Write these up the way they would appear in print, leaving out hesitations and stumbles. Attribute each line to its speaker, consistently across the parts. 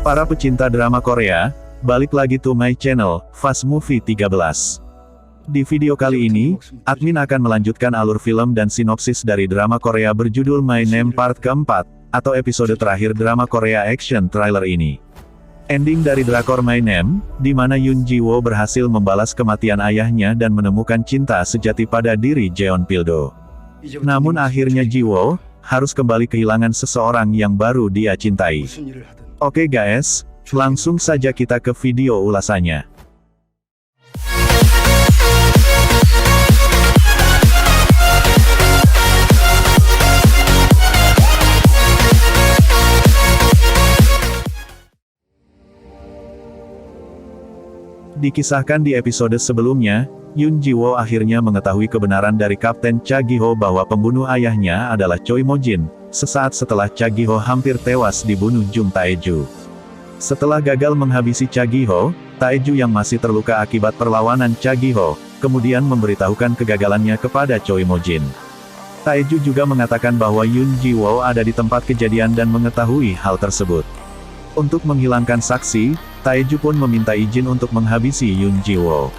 Speaker 1: Para pecinta drama Korea, balik lagi to my channel, Fast Movie 13. Di video kali ini, admin akan melanjutkan alur film dan sinopsis dari drama Korea berjudul My Name Part keempat, atau episode terakhir drama Korea action trailer ini. Ending dari drakor My Name, di mana Yoon Ji-woo berhasil membalas kematian ayahnya dan menemukan cinta sejati pada diri Jeon Pildo. Namun akhirnya Ji-woo harus kembali kehilangan seseorang yang baru dia cintai. Oke guys, langsung saja kita ke video ulasannya. Dikisahkan di episode sebelumnya, Yoon Ji-woo akhirnya mengetahui kebenaran dari Kapten Cha Gi-ho bahwa pembunuh ayahnya adalah Choi Mo-jin, sesaat setelah Cha Gi-ho hampir tewas dibunuh Jung Tae-ju. Setelah gagal menghabisi Cha Gi-ho, Tae-ju yang masih terluka akibat perlawanan Cha Gi-ho, kemudian memberitahukan kegagalannya kepada Choi Mo-jin. Tae-ju juga mengatakan bahwa Yoon Ji-woo ada di tempat kejadian dan mengetahui hal tersebut. Untuk menghilangkan saksi, Tae-ju pun meminta izin untuk menghabisi Yoon Ji-woo.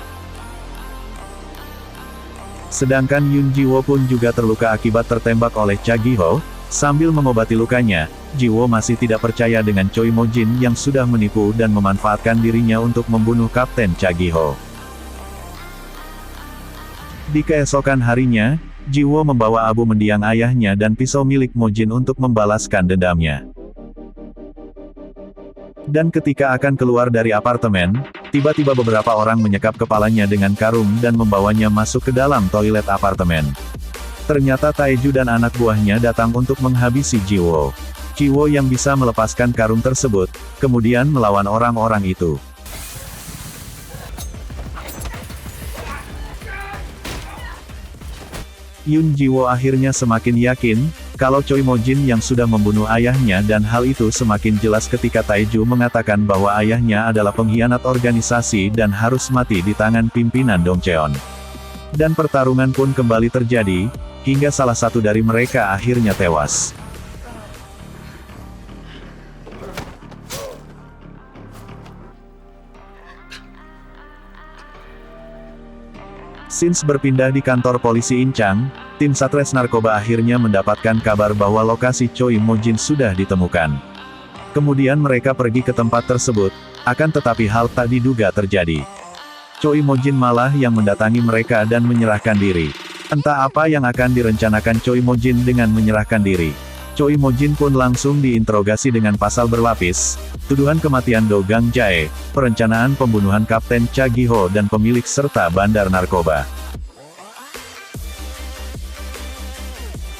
Speaker 1: Sedangkan Yoon Ji-woo pun juga terluka akibat tertembak oleh Cha Gi-ho. Sambil mengobati lukanya, Ji-woo masih tidak percaya dengan Choi Mo-jin yang sudah menipu dan memanfaatkan dirinya untuk membunuh Kapten Cha Gi-ho. Di keesokan harinya, Ji-woo membawa abu mendiang ayahnya dan pisau milik Mo-jin untuk membalaskan dendamnya. Dan ketika akan keluar dari apartemen, tiba-tiba beberapa orang menyekap kepalanya dengan karung dan membawanya masuk ke dalam toilet apartemen. Ternyata Tae-ju dan anak buahnya datang untuk menghabisi Ji-woo. Ji-woo yang bisa melepaskan karung tersebut, kemudian melawan orang-orang itu. Yoon Ji-woo akhirnya semakin yakin kalau Choi Mo-jin yang sudah membunuh ayahnya, dan hal itu semakin jelas ketika Tae-ju mengatakan bahwa ayahnya adalah pengkhianat organisasi dan harus mati di tangan pimpinan Dongcheon. Dan pertarungan pun kembali terjadi, hingga salah satu dari mereka akhirnya tewas. Since berpindah di kantor polisi Inchang, tim Satres Narkoba akhirnya mendapatkan kabar bahwa lokasi Choi Mo-jin sudah ditemukan. Kemudian mereka pergi ke tempat tersebut, akan tetapi hal tak diduga terjadi. Choi Mo-jin malah yang mendatangi mereka dan menyerahkan diri. Entah apa yang akan direncanakan Choi Mo-jin dengan menyerahkan diri. Choi Mo-jin pun langsung diinterogasi dengan pasal berlapis, tuduhan kematian Do Gang Jae, perencanaan pembunuhan Kapten Cha Gi-ho dan pemilik serta bandar narkoba.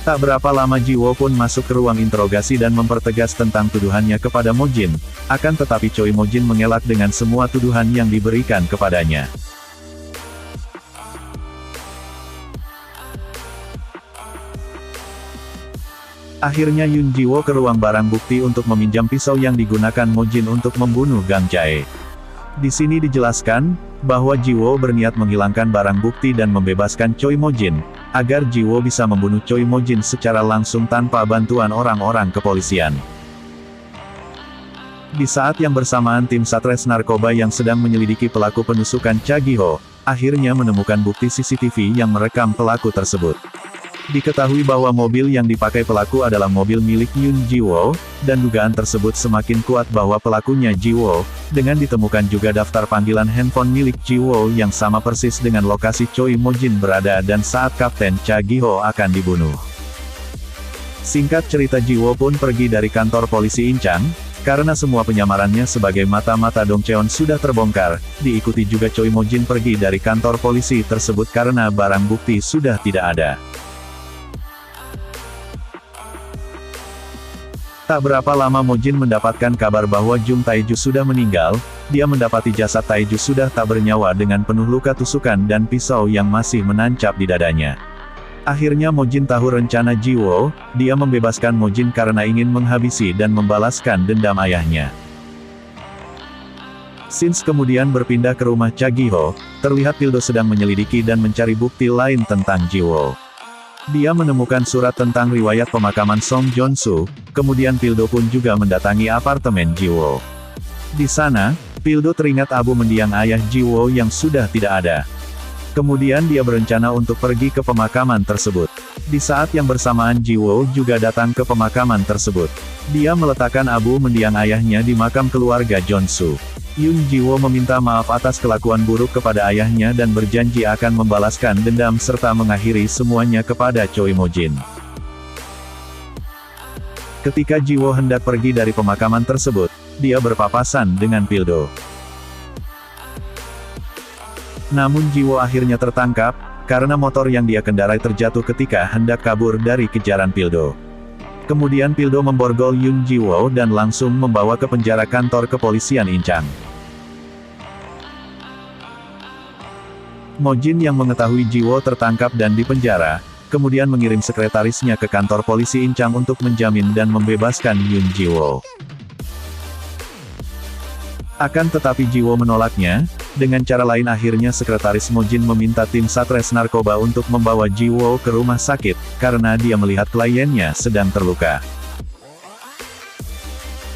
Speaker 1: Tak berapa lama Ji-woo pun masuk ke ruang interogasi dan mempertegas tentang tuduhannya kepada Mo-jin, akan tetapi Choi Mo-jin mengelak dengan semua tuduhan yang diberikan kepadanya. Akhirnya Yoon Ji-woo ke ruang barang bukti untuk meminjam pisau yang digunakan Mo-jin untuk membunuh Gang Jae. Di sini dijelaskan bahwa Ji-woo berniat menghilangkan barang bukti dan membebaskan Choi Mo-jin, agar Ji-woo bisa membunuh Choi Mo-jin secara langsung tanpa bantuan orang-orang kepolisian. Di saat yang bersamaan tim Satres Narkoba yang sedang menyelidiki pelaku penusukan Cha Gi-ho, akhirnya menemukan bukti CCTV yang merekam pelaku tersebut. Diketahui bahwa mobil yang dipakai pelaku adalah mobil milik Yoon Ji-woo, dan dugaan tersebut semakin kuat bahwa pelakunya Ji-woo, dengan ditemukan juga daftar panggilan handphone milik Ji-woo yang sama persis dengan lokasi Choi Mo-jin berada dan saat Kapten Cha Gi-ho akan dibunuh. Singkat cerita, Ji-woo pun pergi dari kantor polisi Inchang, karena semua penyamarannya sebagai mata-mata Dongcheon sudah terbongkar, diikuti juga Choi Mo-jin pergi dari kantor polisi tersebut karena barang bukti sudah tidak ada. Tak berapa lama Mo-jin mendapatkan kabar bahwa Jung Tae-ju sudah meninggal, dia mendapati jasad Tae-ju sudah tak bernyawa dengan penuh luka tusukan dan pisau yang masih menancap di dadanya. Akhirnya Mo-jin tahu rencana Ji-woo, dia membebaskan Mo-jin karena ingin menghabisi dan membalaskan dendam ayahnya. Since kemudian berpindah ke rumah Cha Gi-ho, terlihat Pildo sedang menyelidiki dan mencari bukti lain tentang Ji-woo. Dia menemukan surat tentang riwayat pemakaman Song Jon-soo, kemudian Pildo pun juga mendatangi apartemen Ji-woo. Di sana, Pildo teringat abu mendiang ayah Jiwo yang sudah tidak ada. Kemudian dia berencana untuk pergi ke pemakaman tersebut. Di saat yang bersamaan Jiwo juga datang ke pemakaman tersebut. Dia meletakkan abu mendiang ayahnya di makam keluarga Jonsu. Yun Jiwo meminta maaf atas kelakuan buruk kepada ayahnya dan berjanji akan membalaskan dendam serta mengakhiri semuanya kepada Choi Mo-jin. Ketika Jiwo hendak pergi dari pemakaman tersebut, dia berpapasan dengan Pildo. Namun Jiwo akhirnya tertangkap, karena motor yang dia kendarai terjatuh ketika hendak kabur dari kejaran Pildo. Kemudian Pildo memborgol Yun Jiwo dan langsung membawa ke penjara kantor kepolisian Inchang. Mo-jin yang mengetahui Jiwo tertangkap dan dipenjara, kemudian mengirim sekretarisnya ke kantor polisi Inchang untuk menjamin dan membebaskan Yun Jiwo. Akan tetapi Jiwo menolaknya. Dengan cara lain akhirnya sekretaris Mo-jin meminta tim Satres Narkoba untuk membawa Jiwo ke rumah sakit, karena dia melihat kliennya sedang terluka.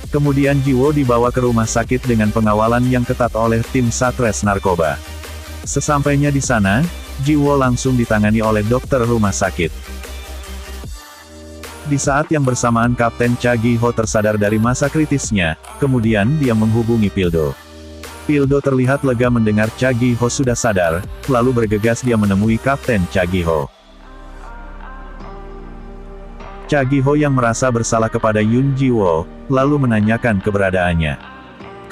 Speaker 1: Kemudian Jiwo dibawa ke rumah sakit dengan pengawalan yang ketat oleh tim Satres Narkoba. Sesampainya di sana, Jiwo langsung ditangani oleh dokter rumah sakit. Di saat yang bersamaan Kapten Cha Gi-ho tersadar dari masa kritisnya, kemudian dia menghubungi Pildo. Pildo terlihat lega mendengar Cha Gi-ho sudah sadar, lalu bergegas dia menemui Kapten Cha Gi-ho. Cha Gi-ho yang merasa bersalah kepada Yun Jiwo, lalu menanyakan keberadaannya.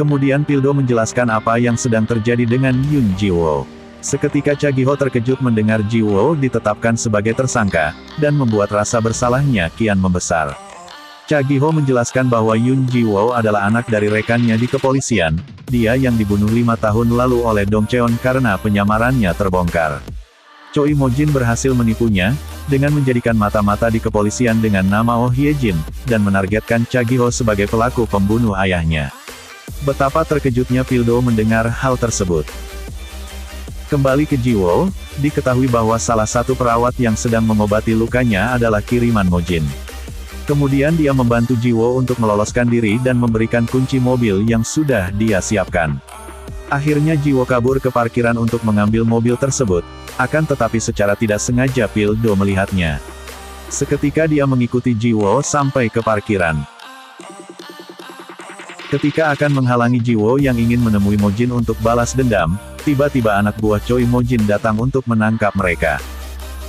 Speaker 1: Kemudian Pildo menjelaskan apa yang sedang terjadi dengan Yun Jiwo. Seketika Cha Gi-ho terkejut mendengar Jiwo ditetapkan sebagai tersangka, dan membuat rasa bersalahnya kian membesar. Cha Gi-ho menjelaskan bahwa Yun Jiwo adalah anak dari rekannya di kepolisian, dia yang dibunuh 5 tahun lalu oleh Dong Cheon karena penyamarannya terbongkar. Choi Mo-jin berhasil menipunya, dengan menjadikan mata-mata di kepolisian dengan nama Oh Hye-jin, dan menargetkan Cha Gi-ho sebagai pelaku pembunuh ayahnya. Betapa terkejutnya Pildo mendengar hal tersebut. Kembali ke Jiwo, diketahui bahwa salah satu perawat yang sedang mengobati lukanya adalah kiriman Mo-jin. Kemudian dia membantu Jiwo untuk meloloskan diri dan memberikan kunci mobil yang sudah dia siapkan. Akhirnya Jiwo kabur ke parkiran untuk mengambil mobil tersebut, akan tetapi secara tidak sengaja Pildo melihatnya. Seketika dia mengikuti Jiwo sampai ke parkiran. Ketika akan menghalangi Jiwo yang ingin menemui Mo-jin untuk balas dendam, tiba-tiba anak buah Choi Mo-jin datang untuk menangkap mereka.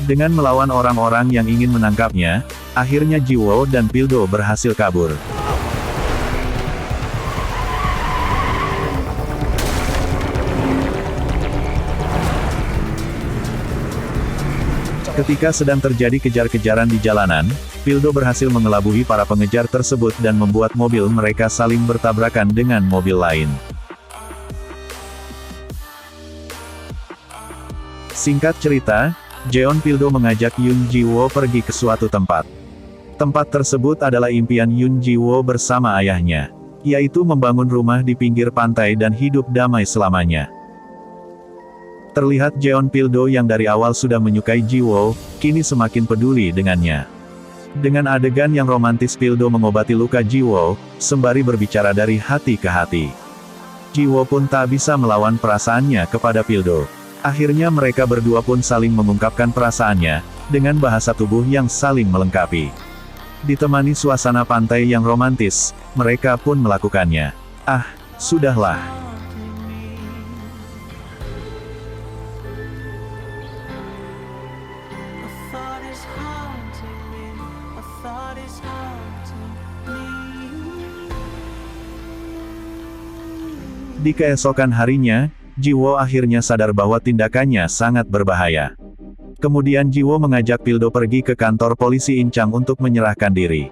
Speaker 1: Dengan melawan orang-orang yang ingin menangkapnya, akhirnya Jiwo dan Pildo berhasil kabur. Ketika sedang terjadi kejar-kejaran di jalanan, Pildo berhasil mengelabui para pengejar tersebut dan membuat mobil mereka saling bertabrakan dengan mobil lain. Singkat cerita, Jeon Pildo mengajak Yun Jiwo pergi ke suatu tempat. Tempat tersebut adalah impian Yun Jiwo bersama ayahnya, yaitu membangun rumah di pinggir pantai dan hidup damai selamanya. Terlihat Jeon Pildo yang dari awal sudah menyukai Jiwo, kini semakin peduli dengannya. Dengan adegan yang romantis Pildo mengobati luka Jiwo, sembari berbicara dari hati ke hati. Jiwo pun tak bisa melawan perasaannya kepada Pildo. Akhirnya mereka berdua pun saling mengungkapkan perasaannya, dengan bahasa tubuh yang saling melengkapi. Ditemani suasana pantai yang romantis, mereka pun melakukannya. Ah, sudahlah. Di keesokan harinya, Jiwo akhirnya sadar bahwa tindakannya sangat berbahaya. Kemudian Jiwo mengajak Pildo pergi ke kantor polisi Inchang untuk menyerahkan diri.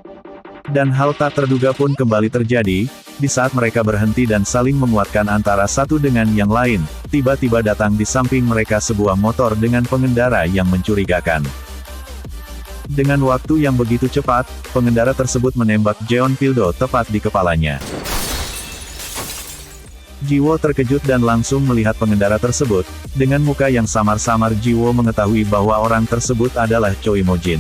Speaker 1: Dan hal tak terduga pun kembali terjadi, di saat mereka berhenti dan saling menguatkan antara satu dengan yang lain, tiba-tiba datang di samping mereka sebuah motor dengan pengendara yang mencurigakan. Dengan waktu yang begitu cepat, pengendara tersebut menembak Jeon Pildo tepat di kepalanya. Jiwo terkejut dan langsung melihat pengendara tersebut. Dengan muka yang samar-samar Jiwo mengetahui bahwa orang tersebut adalah Choi Mo-jin.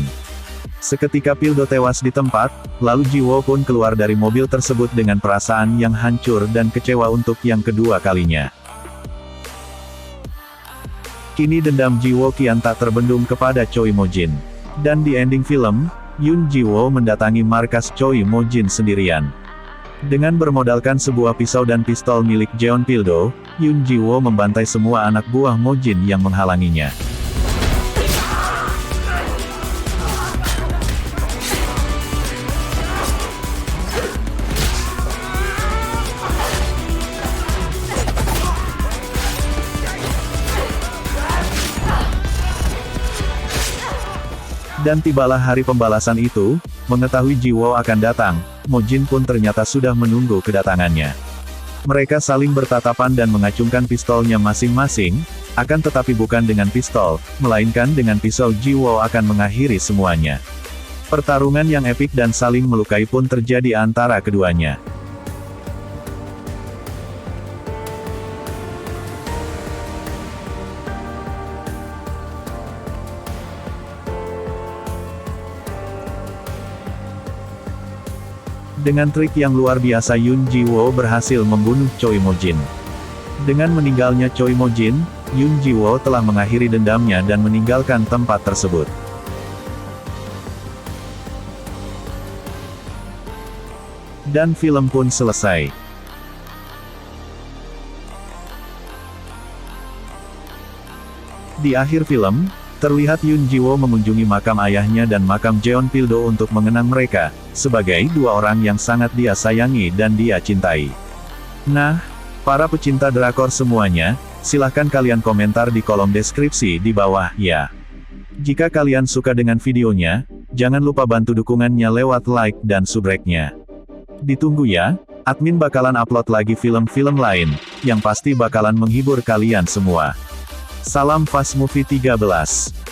Speaker 1: Seketika Pildo tewas di tempat, lalu Ji-woo pun keluar dari mobil tersebut dengan perasaan yang hancur dan kecewa untuk yang kedua kalinya. Kini dendam Ji-woo kian tak terbendung kepada Choi Mo-jin. Dan di ending film, Yoon Ji-woo mendatangi markas Choi Mo-jin sendirian. Dengan bermodalkan sebuah pisau dan pistol milik Jeon Pildo, Yoon Ji-woo membantai semua anak buah Mo-jin yang menghalanginya. Dan tibalah hari pembalasan itu, mengetahui Ji-woo akan datang, Mo-jin pun ternyata sudah menunggu kedatangannya. Mereka saling bertatapan dan mengacungkan pistolnya masing-masing, akan tetapi bukan dengan pistol, melainkan dengan pisau. Ji-woo akan mengakhiri semuanya. Pertarungan yang epik dan saling melukai pun terjadi antara keduanya. Dengan trik yang luar biasa Yoon Ji-woo berhasil membunuh Choi Mo-jin. Dengan meninggalnya Choi Mo-jin, Yoon Ji-woo telah mengakhiri dendamnya dan meninggalkan tempat tersebut. Dan film pun selesai. Di akhir film, terlihat Yoon Ji-woo mengunjungi makam ayahnya dan makam Jeon Pildo untuk mengenang mereka, sebagai dua orang yang sangat dia sayangi dan dia cintai. Nah, para pecinta drakor semuanya, silahkan kalian komentar di kolom deskripsi di bawah, ya. Jika kalian suka dengan videonya, jangan lupa bantu dukungannya lewat like dan subrek-nya. Ditunggu ya, admin bakalan upload lagi film-film lain, yang pasti bakalan menghibur kalian semua. Salam Fast Movie 13.